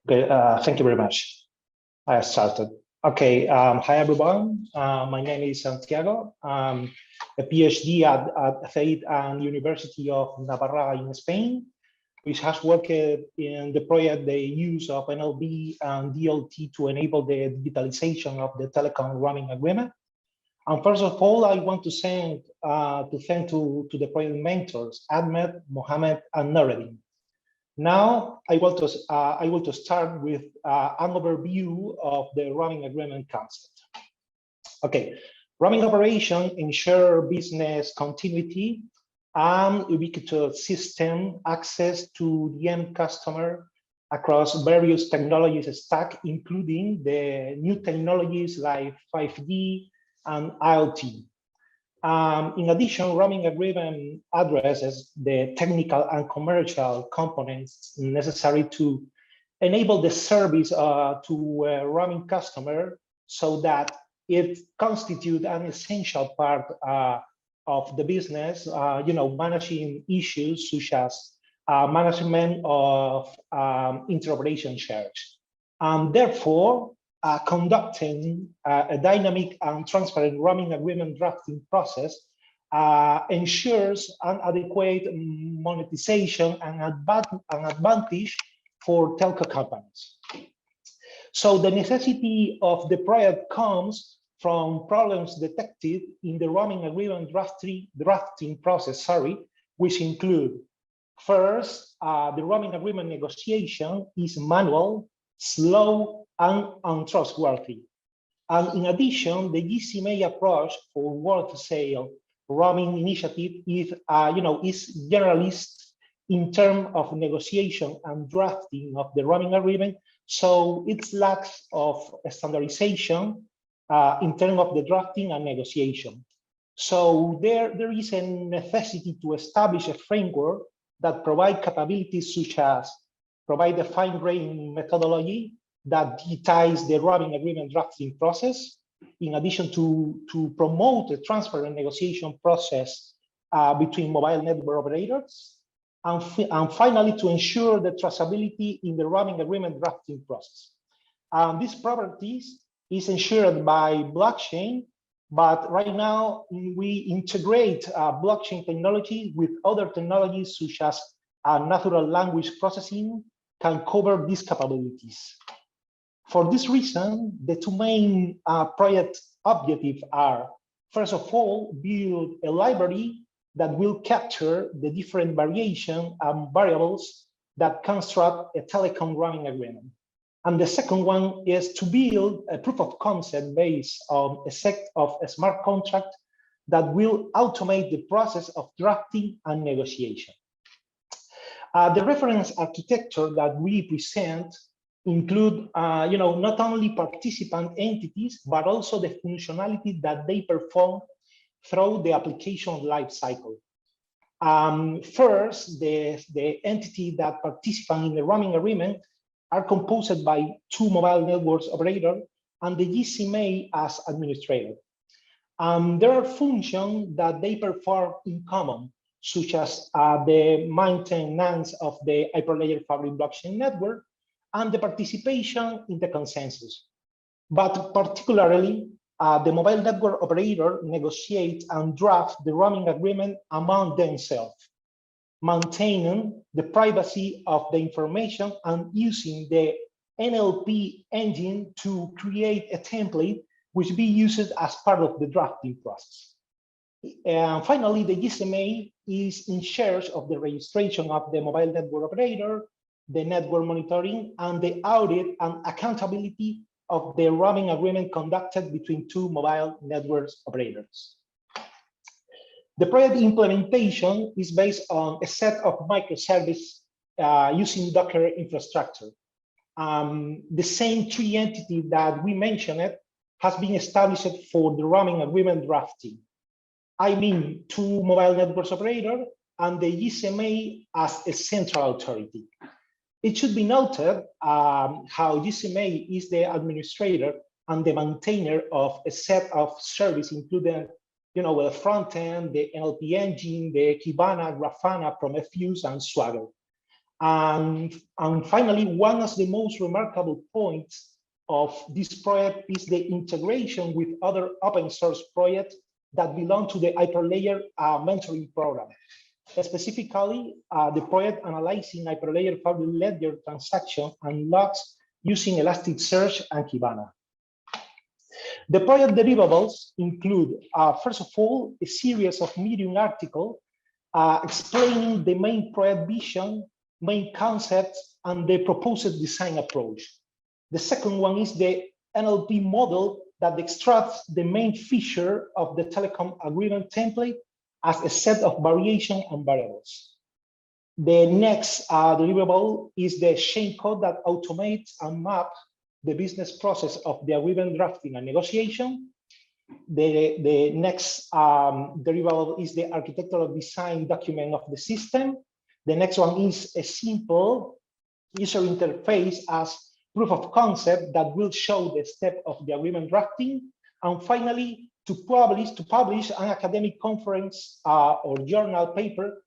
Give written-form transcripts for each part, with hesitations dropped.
Okay, thank you very much. I started. Okay, hi everyone. My name is Santiago. I'm a PhD at Fate and University of Navarra in Spain, which has worked in the project the use of NLP and DLT to enable the digitalization of the telecom roaming agreement. And first of all, I want to thank to the project mentors, Ahmed, Mohammed, and Nureddin. Now, I want to start with an overview of the roaming agreement concept. Okay, roaming operation ensure business continuity and ubiquitous system access to the end customer across various technologies stack, including the new technologies like 5G and IoT. In addition, roaming agreement addresses the technical and commercial components necessary to enable the service to a roaming customer so that it constitutes an essential part of the business, managing issues such as management of interoperation charge. Therefore, conducting a dynamic and transparent roaming agreement drafting process ensures an adequate monetization and advantage for telco companies. So the necessity of the project comes from problems detected in the roaming agreement drafting process, which include, first, the roaming agreement negotiation is manual, slow, and untrustworthy. And in addition, the GCMA approach for wholesale roaming initiative is, is generalist in terms of negotiation and drafting of the roaming agreement. So it lacks of standardization in terms of the drafting and negotiation. So there is a necessity to establish a framework that provides capabilities such as provide a fine-grained methodology that digitize the roaming agreement drafting process, in addition to promote a transparent negotiation process between mobile network operators, and finally, to ensure the traceability in the roaming agreement drafting process. These properties is ensured by blockchain, but right now we integrate blockchain technology with other technologies such as natural language processing can cover these capabilities. For this reason, the two main project objectives are, first of all, build a library that will capture the different variation and variables that construct a telecom roaming agreement. And the second one is to build a proof of concept based on a set of a smart contract that will automate the process of drafting and negotiation. The reference architecture that we present include, not only participant entities, but also the functionality that they perform through the application lifecycle. First, the entity that participate in the roaming agreement are composed by two mobile networks operator and the GCMA as administrator. There are functions that they perform in common, such as the maintenance of the Hyperledger fabric blockchain network and the participation in the consensus. But particularly, the mobile network operator negotiates and drafts the roaming agreement among themselves, maintaining the privacy of the information and using the NLP engine to create a template which be used as part of the drafting process. And finally, the GCMA is in charge of the registration of the mobile network operator, the network monitoring, and the audit and accountability of the roaming agreement conducted between two mobile networks operators. The project implementation is based on a set of microservices using Docker infrastructure. The same three entities that we mentioned has been established for the roaming agreement drafting. I mean, two mobile networks operator and the GCMA as a central authority. It should be noted how GCMA is the administrator and the maintainer of a set of services, including the front end, the NLP engine, the Kibana, Grafana, Prometheus, and Swagger. And finally, one of the most remarkable points of this project is the integration with other open source projects that belong to the Hyperledger mentoring program. Specifically, the project analyzing Hyperledger ledger transaction and logs using Elasticsearch and Kibana. The project deliverables include, first of all, a series of Medium articles explaining the main project vision, main concepts, and the proposed design approach. The second one is the NLP model that extracts the main feature of the Telecom agreement template as a set of variation and variables. The next deliverable is the chain code that automates and maps the business process of the agreement drafting and negotiation. The next deliverable is the architectural design document of the system. The next one is a simple user interface as proof of concept that will show the step of the agreement drafting. And finally, to publish an academic conference or journal paper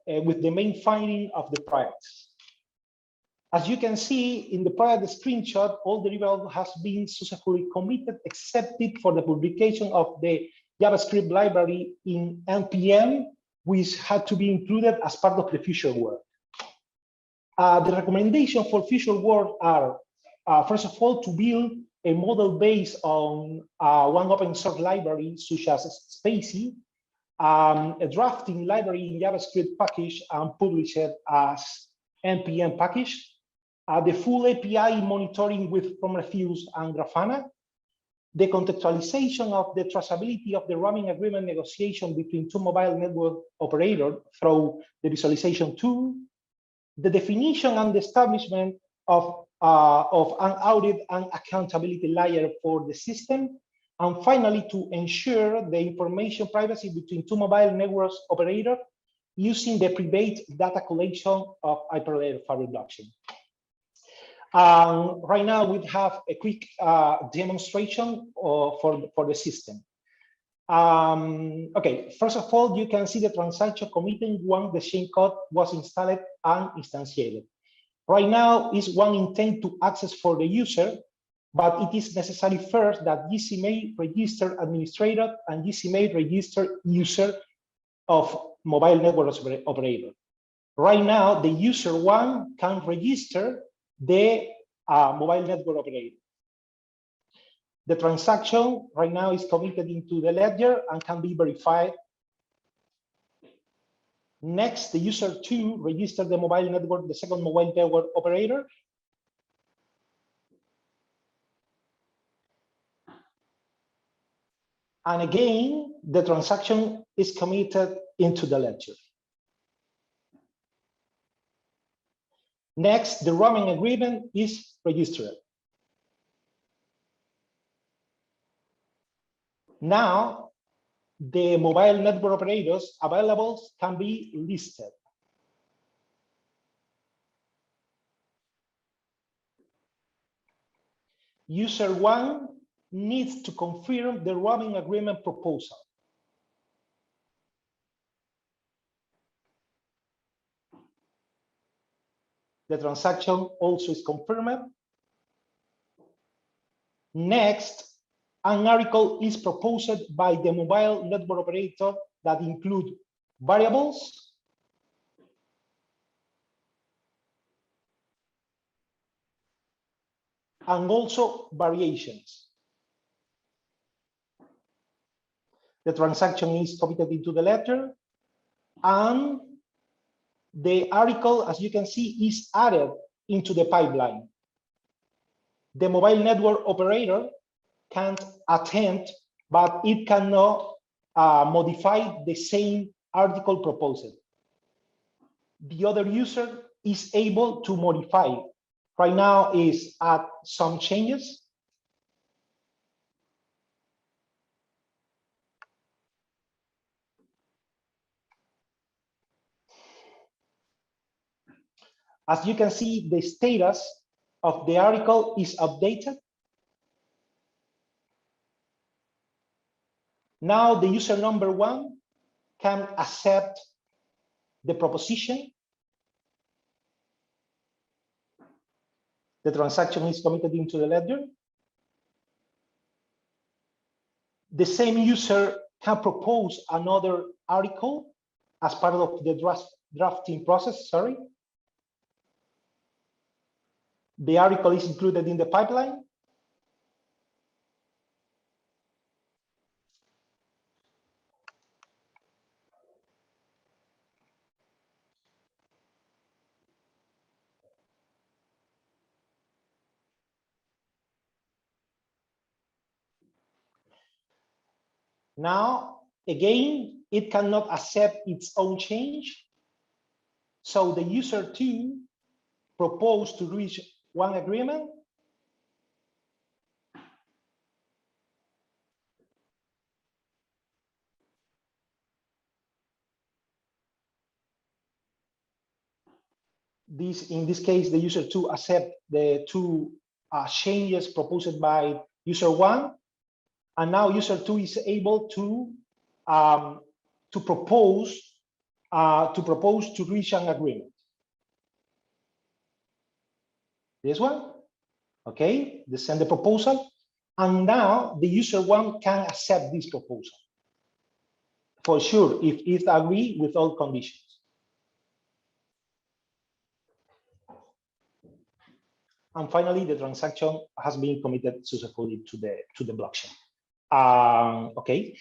with the main finding of the project. As you can see in the project screenshot, all deliverables has been successfully committed, except for the publication of the JavaScript library in NPM, which had to be included as part of the future work. The recommendations for future work are, first of all, to build a model based on one open source library, such as Spacey, a drafting library in JavaScript package and publish it as NPM package, the full API monitoring with Prometheus and Grafana, the contextualization of the traceability of the roaming agreement negotiation between two mobile network operators through the visualization tool, the definition and the establishment of an audit and accountability layer for the system, and finally, to ensure the information privacy between two mobile networks operators using the private data collection of Hyperledger Fabric blockchain. Right now, we have a quick demonstration for the system. Okay, first of all, you can see the transaction committing once the chain code was installed and instantiated. Right now is one intent to access for the user, but it is necessary first that GCMA register administrator and GCMA register user of mobile network operator. Right now, the user one can register the mobile network operator. The transaction right now is committed into the ledger and can be verified. Next, the user two register the mobile network, the second mobile network operator. And again, the transaction is committed into the ledger. Next, the roaming agreement is registered. Now, the mobile network operators available can be listed. User one needs to confirm the roaming agreement proposal. The transaction also is confirmed. Next, an article is proposed by the mobile network operator that include variables, and also variations. The transaction is committed into the ledger, and the article, as you can see, is added into the pipeline. The mobile network operator can't attend, but it cannot modify the same article proposed. The other user is able to modify. Right now is add some changes. As you can see, the status of the article is updated. Now the user number one can accept the proposition. The transaction is committed into the ledger. The same user can propose another article as part of the drafting process, sorry. The article is included in the pipeline. Now, again, it cannot accept its own change. So the user 2 proposed to reach one agreement. In this case, the user 2 accept the two changes proposed by user 1. And now user 2 is able to propose to reach an agreement. This one, okay, they send the proposal, and now the user 1 can accept this proposal for sure if it agrees with all conditions. And finally, the transaction has been committed successfully to the blockchain. Okay.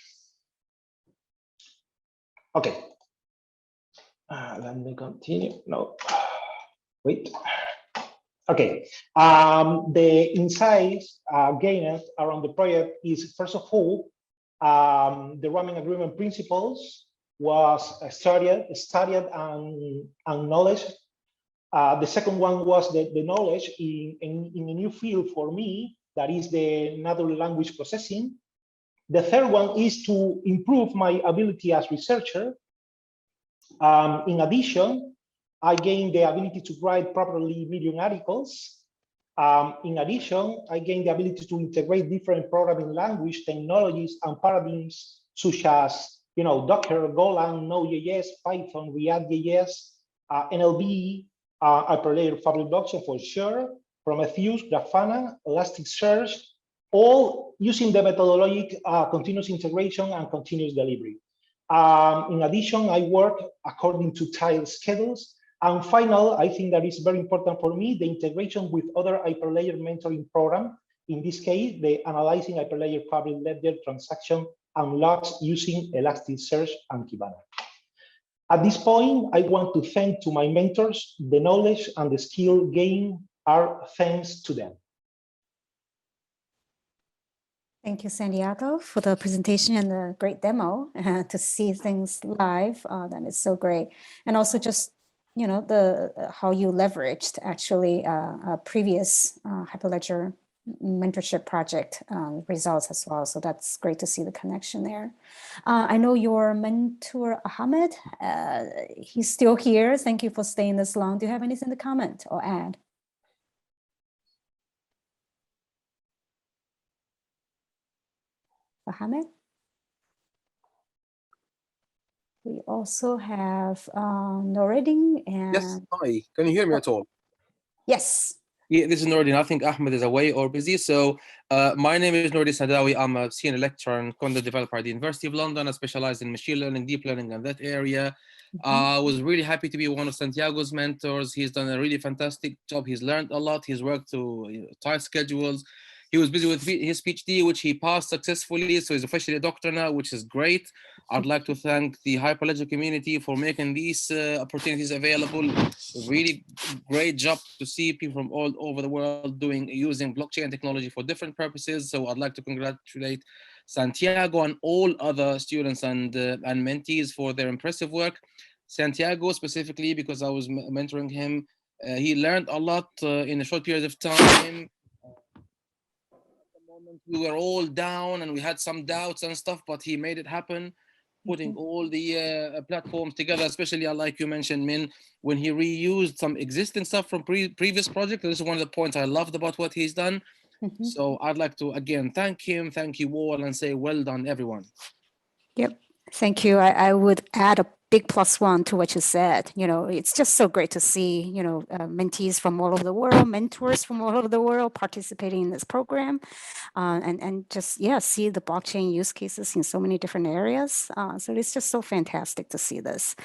Okay. Let me continue. No, wait. Okay. The insights gained around the project is, first of all, the roaming agreement principles was studied and knowledge. The second one was the knowledge in a new field for me, that is the natural language processing. The third one is to improve my ability as researcher. In addition, I gained the ability to write properly medium articles. In addition, I gained the ability to integrate different programming language, technologies, and paradigms such as, Docker, Golang, Node.js, Python, React.js, NLP, Hyperledger fabric blockchain for sure, Prometheus, Grafana, Elasticsearch, all using the methodologic continuous integration and continuous delivery. In addition, I work according to tile schedules. And final, I think that is very important for me, the integration with other Hyperledger mentoring program. In this case, the analyzing Hyperledger fabric ledger transaction and logs using Elasticsearch and Kibana. At this point, I want to thank to my mentors. The knowledge and the skill gained are thanks to them. Thank you, Santiago, for the presentation and the great demo. To see things live, that is so great. And also just, how you leveraged actually a previous Hyperledger mentorship project results as well. So that's great to see the connection there. I know your mentor, Ahmed, he's still here. Thank you for staying this long. Do you have anything to comment or add? Ahmed? We also have Noreddin and... Yes, hi. Can you hear me at all? Yes. Yeah, this is Noreddin. I think Ahmed is away or busy. So my name is Noreddin Sadawi. I'm a senior lecturer and content developer at the University of London. I specialize in machine learning, deep learning, and that area. I was really happy to be one of Santiago's mentors. He's done a really fantastic job. He's learned a lot. He's worked to tight schedules. He was busy with his PhD, which he passed successfully. So he's officially a doctor now, which is great. I'd like to thank the Hyperledger community for making these opportunities available. Really great job to see people from all over the world using blockchain technology for different purposes. So I'd like to congratulate Santiago and all other students and mentees for their impressive work. Santiago specifically, because I was mentoring him, he learned a lot in a short period of time. We were all down and we had some doubts and stuff, but he made it happen, putting all the platforms together, especially like you mentioned, Min, when he reused some existing stuff from previous projects. This is one of the points I loved about what he's done. So I'd like to, again, thank you all, and say well done, everyone. Yep. Thank you. I would add a big +1 to what you said. It's just so great to see, mentees from all over the world, mentors from all over the world participating in this program, and just, see the blockchain use cases in so many different areas. So it's just so fantastic to see this.